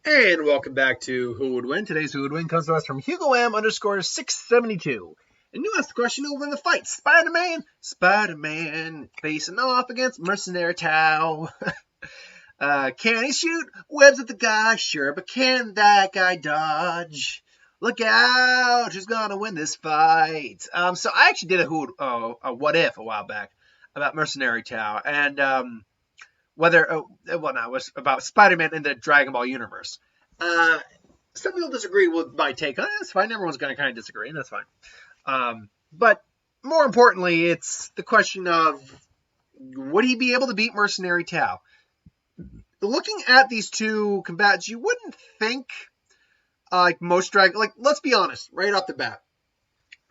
And welcome back to Who Would Win. Today's Who Would Win comes to us from Hugo M underscore 672. And you asked the question over in the fight. Spiderman facing off against Mercenary Tao. Can he shoot webs at the guy? Sure, but can that guy dodge? Look out, who's gonna win this fight? So I actually did a what if a while back about Mercenary Tao, and it was about Spider-Man in the Dragon Ball universe. Uh, some people disagree with my take on it. That's fine. Everyone's going to kind of disagree, and that's fine. But more importantly, it's the question of would he be able to beat Mercenary Tao? Looking at these two combatants, you wouldn't think let's be honest, right off the bat.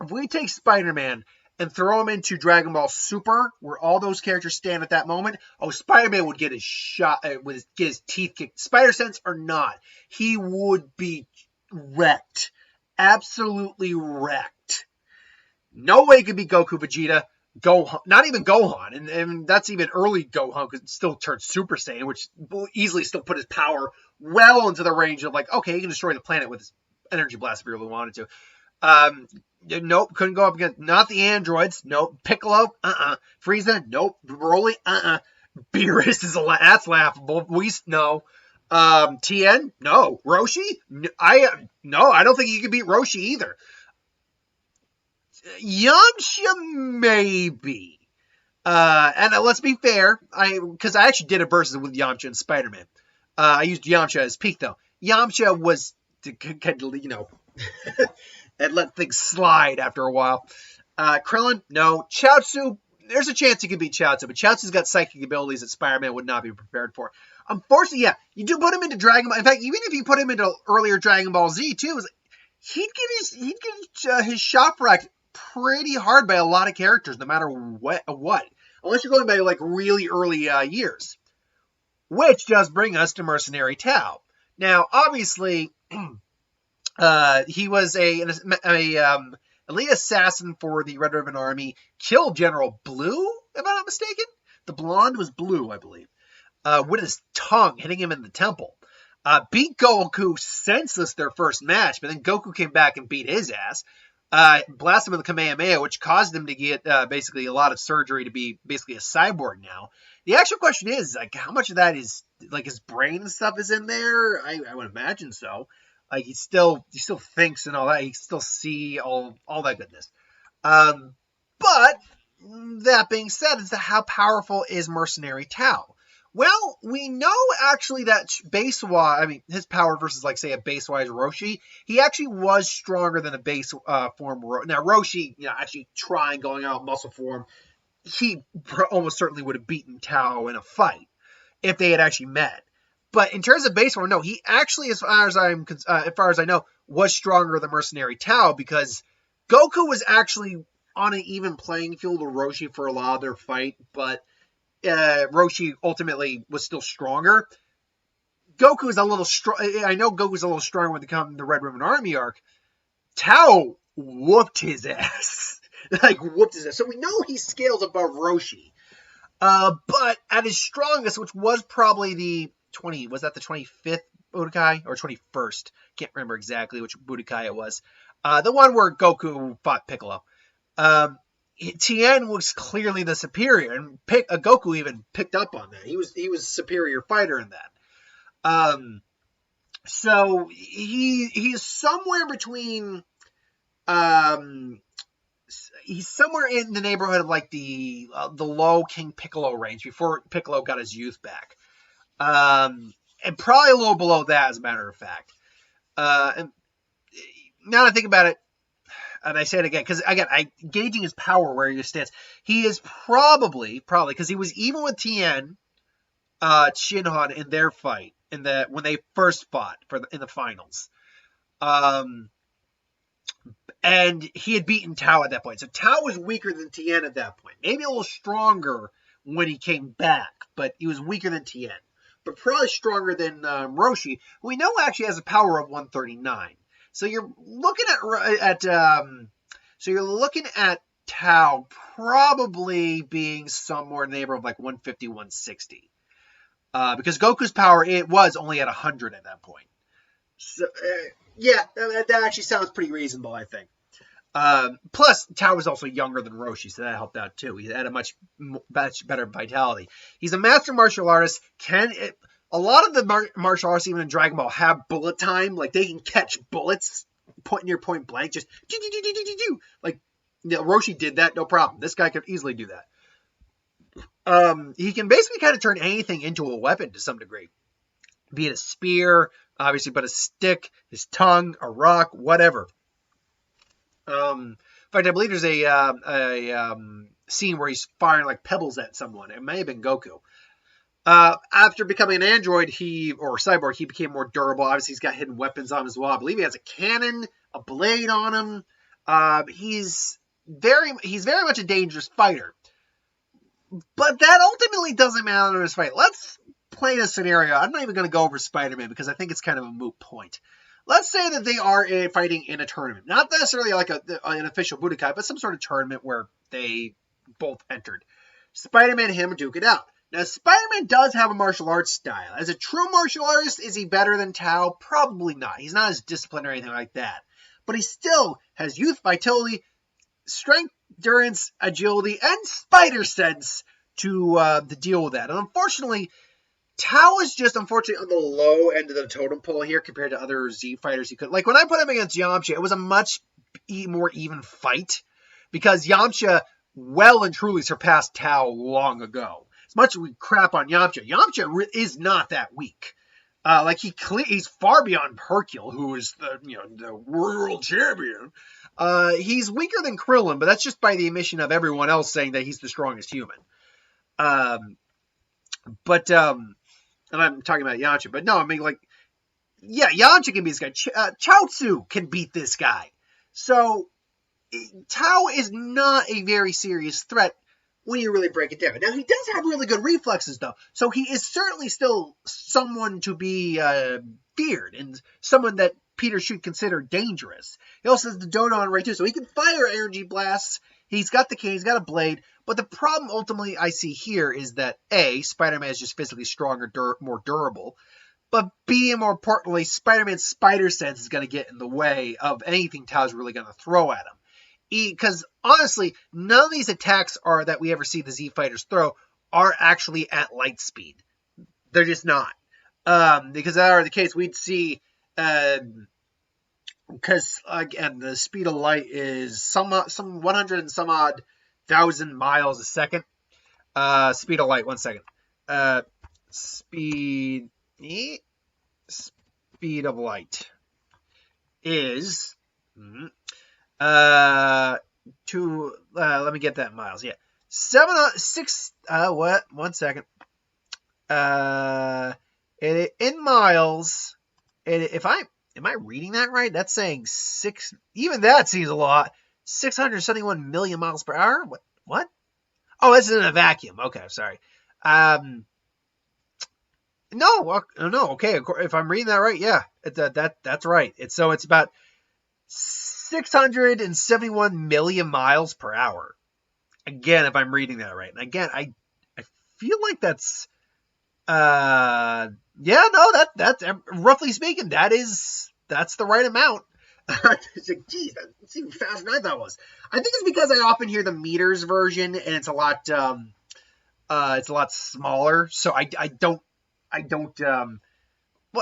If we take Spider-Man and throw him into Dragon Ball Super, where all those characters stand at that moment, Spider-Man would get his get his teeth kicked. Spider Sense or not, he would be wrecked. Absolutely wrecked. No way he could beat Goku, Vegeta, Gohan, not even Gohan, and that's even early Gohan, because it still turned Super Saiyan, which will easily still put his power well into the range of okay, he can destroy the planet with his energy blast if he really wanted to. Nope, couldn't go up against, not the androids, nope. Piccolo, Frieza, nope. Broly, Beerus that's laughable. Whis, no. Tien, no. Roshi, no, I don't think he could beat Roshi either. Yamcha, maybe. And let's be fair, because I actually did a versus with Yamcha and Spider-Man. I used Yamcha as peak, though. Yamcha was, and let things slide after a while. Krillin, no. Chaozu, there's a chance he could beat Chaozu, but Chaozu's got psychic abilities that Spider-Man would not be prepared for. Unfortunately, yeah, you do put him into Dragon Ball. In fact, even if you put him into earlier Dragon Ball Z too, he'd get his shop wrecked pretty hard by a lot of characters, no matter what. Unless you're going by really early years. Which does bring us to Mercenary Tao. Now, obviously, he was a elite assassin for the Red Ribbon Army. Killed General Blue, if I'm not mistaken. The blonde was Blue, I believe. With his tongue hitting him in the temple. Beat Goku senseless their first match, but then Goku came back and beat his ass. Blasted him with the Kamehameha, which caused him to get basically a lot of surgery to be basically a cyborg now. The actual question is, how much of that is, his brain and stuff is in there? I would imagine so. He still thinks and all that. He can still see all that goodness. But that being said, how powerful is Mercenary Tao? Well, we know actually that his power versus say a base-wise Roshi, he actually was stronger than a base form. Now Roshi, actually trying going out muscle form, he almost certainly would have beaten Tao in a fight if they had actually met. But in terms of base form, no, he actually, as far as I know, was stronger than Mercenary Tao, because Goku was actually on an even playing field with Roshi for a lot of their fight, but Roshi ultimately was still stronger. Goku's a little strong. I know Goku's a little stronger when they come to the Red Ribbon Army arc. Tao whooped his ass. So we know he scales above Roshi. But at his strongest, which was probably the 25th Budokai or 21st? Can't remember exactly which Budokai it was. The one where Goku fought Piccolo. Tien was clearly the superior, and Goku even picked up on that. He was a superior fighter in that. So he's somewhere between. He's somewhere in the neighborhood of the low King Piccolo range before Piccolo got his youth back, and probably a little below that, as a matter of fact. And now that I think about it. And I say it again, because gauging his power where he stands, he is probably, because he was even with Tien, Shinhan in their fight, when they first fought in the finals. And he had beaten Tao at that point. So Tao was weaker than Tien at that point. Maybe a little stronger when he came back, but he was weaker than Tien. But probably stronger than Roshi, who we know actually has a power of 139. So you're looking at Tao probably being somewhere in the neighborhood of 150, 160. Because Goku's power, it was only at 100 at that point. So, yeah, that actually sounds pretty reasonable, I think. Plus, Tao was also younger than Roshi, so that helped out too. He had a much better vitality. He's a master martial artist. A lot of the martial artists, even in Dragon Ball, have bullet time. Like, they can catch bullets near point blank. Just like, Roshi did that, no problem. This guy could easily do that. He can basically kind of turn anything into a weapon to some degree. Be it a spear, obviously, but a stick, his tongue, a rock, whatever. In fact, I believe there's a scene where he's firing like pebbles at someone. It may have been Goku. After becoming an android, or cyborg, he became more durable. Obviously, he's got hidden weapons on him as well. I believe he has a cannon, a blade on him. He's very much a dangerous fighter. But that ultimately doesn't matter in this fight. Let's play a scenario. I'm not even going to go over Spider-Man because I think it's kind of a moot point. Let's say that they are fighting in a tournament. Not necessarily like an official Budokai, but some sort of tournament where they both entered. Spider-Man and him duke it out. Now, Spider-Man does have a martial arts style. As a true martial artist, is he better than Tao? Probably not. He's not as disciplined or anything like that. But he still has youth, vitality, strength, endurance, agility, and spider sense to deal with that. And unfortunately, Tao is just unfortunately on the low end of the totem pole here compared to other Z fighters he could. Like when I put him against Yamcha, it was a much more even fight because Yamcha well and truly surpassed Tao long ago. As much as we crap on Yamcha, Yamcha is not that weak. He's far beyond Hercule, who is the world champion. He's weaker than Krillin, but that's just by the omission of everyone else saying that he's the strongest human. And I'm talking about Yamcha, but no, I mean, like, yeah, Yamcha can beat this guy. Chaozu can beat this guy. So, Tao is not a very serious threat when you really break it down. Now, he does have really good reflexes, though. So, he is certainly still someone to be feared and someone that Peter should consider dangerous. He also has the Dodon Ray, too. So, he can fire energy blasts. He's got the cane. He's got a blade. But the problem ultimately I see here is that A, Spider-Man is just physically stronger, more durable. But B, and more importantly, Spider-Man's spider sense is going to get in the way of anything Tao's really going to throw at him. Because honestly, none of these attacks that we ever see the Z fighters throw are actually at light speed. They're just not. Because if that were the case, we'd see... because again, the speed of light is some 100 and some odd thousand miles a second. Speed of light, 1 second. Speed of light is let me get that in miles. Yeah, 1 second. In miles, am I reading that right? That's saying 6. Even that seems a lot. 671 million miles per hour? What? Oh, this is in a vacuum. Okay, sorry. No. Okay, if I'm reading that right, yeah, that's right. It's about 671 million miles per hour. Again, if I'm reading that right. And again, I feel like that's that's roughly speaking, that's the right amount. It's like, geez, that's even faster than I thought it was. I think it's because I often hear the meters version, and it's a lot smaller. So I don't. Well,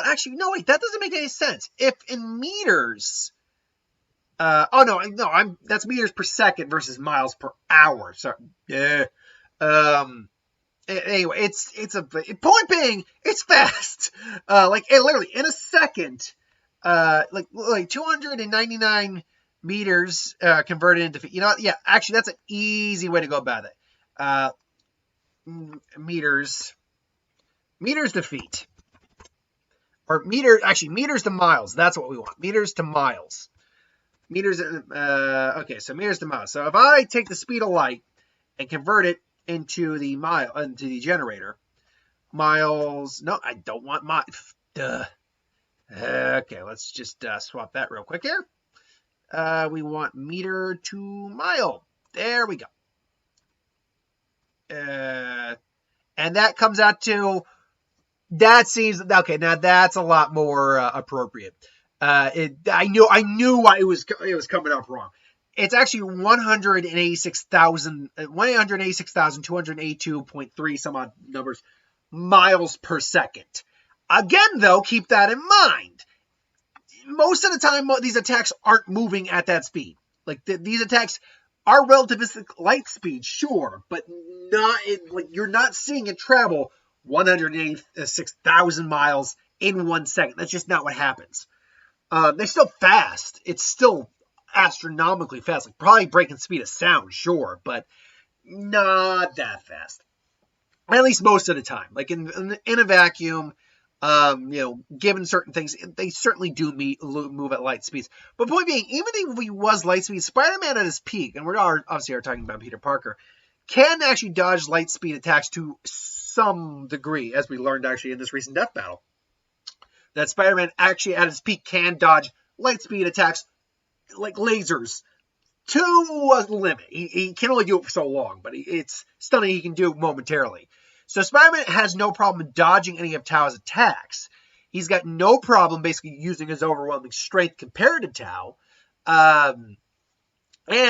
actually, no, wait, that doesn't make any sense. If in meters, that's meters per second versus miles per hour. So yeah. Anyway, it's a point being, it's fast. Literally in a second. 299 meters converted into feet. You know what? Yeah, actually, that's an easy way to go about it. Meters to feet. Or meters to miles. That's what we want. Meters to miles. Okay, so meters to miles. So if I take the speed of light and convert it into the generator, miles. No, I don't want miles. Duh. Okay, let's just swap that real quick here. We want meter to mile. There we go. And that comes out to That seems okay. Now that's a lot more appropriate. I knew why it was coming up wrong. It's actually 186,282.3 some odd numbers miles per second. Again, though, keep that in mind. Most of the time, these attacks aren't moving at that speed. Like these attacks are relativistic light speed, sure, but not like you're not seeing it travel 186,000 miles in 1 second. That's just not what happens. They're still fast. It's still astronomically fast, like probably breaking speed of sound, sure, but not that fast. At least most of the time. Like in a vacuum, given certain things, they certainly do move at light speeds. But point being, even if he was light speed, Spider-Man at his peak, and we're obviously talking about Peter Parker, can actually dodge light speed attacks to some degree, as we learned actually in this recent death battle. That Spider-Man actually at his peak can dodge light speed attacks like lasers to a limit. He can only do it for so long, but it's stunning he can do it momentarily. So Spider-Man has no problem dodging any of Tao's attacks. He's got no problem basically using his overwhelming strength compared to Tao. And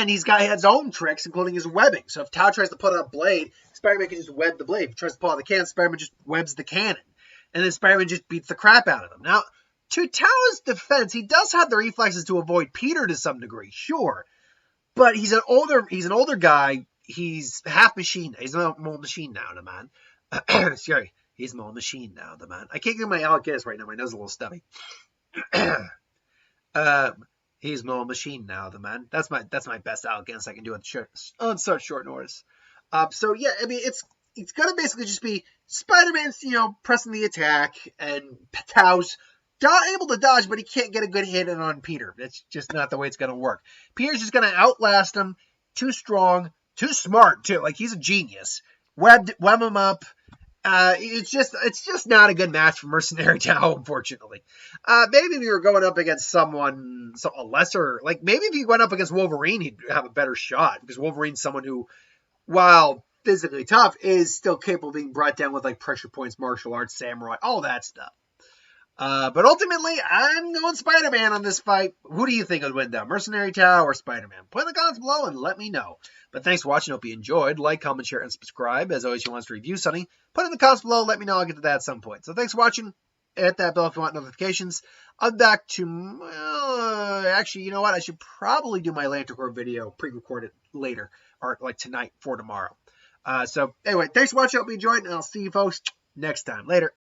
he's got his own tricks, including his webbing. So if Tao tries to put out a blade, Spider-Man can just web the blade. If he tries to pull out the cannon, Spider-Man just webs the cannon. And then Spider-Man just beats the crap out of him. Now, to Tao's defense, he does have the reflexes to avoid Peter to some degree, sure. But he's an older guy. He's half machine. He's a more machine now, the man. Sorry, he's more machine now, the man. I can't get my Alec Guinness right now. My nose is a little stubby. He's more machine now, the man. That's my best Alec Guinness I can do on such short notice. So yeah, I mean it's gonna basically just be Spider-Man's pressing the attack and Tao's able to dodge, but he can't get a good hit in on Peter. That's just not the way it's gonna work. Peter's just gonna outlast him. Too strong, too smart too. Like he's a genius. Web him up. It's just not a good match for Mercenary Tao, unfortunately. Maybe if you were going up against a lesser, like maybe if you went up against Wolverine, he'd have a better shot because Wolverine's someone who, while physically tough, is still capable of being brought down with like pressure points, martial arts, samurai, all that stuff. But ultimately, I'm going Spider-Man on this fight. Who do you think would win though? Mercenary Tao or Spider-Man? Put in the comments below and let me know. But thanks for watching. Hope you enjoyed. Like, comment, share, and subscribe. As always, if you want us to review something, put in the comments below. Let me know. I'll get to that at some point. So thanks for watching. Hit that bell if you want notifications. I'm back to... actually, you know what? I should probably do my Lantern Corps video pre-recorded later. Or like tonight for tomorrow. So anyway, thanks for watching. Hope you enjoyed. And I'll see you folks next time. Later.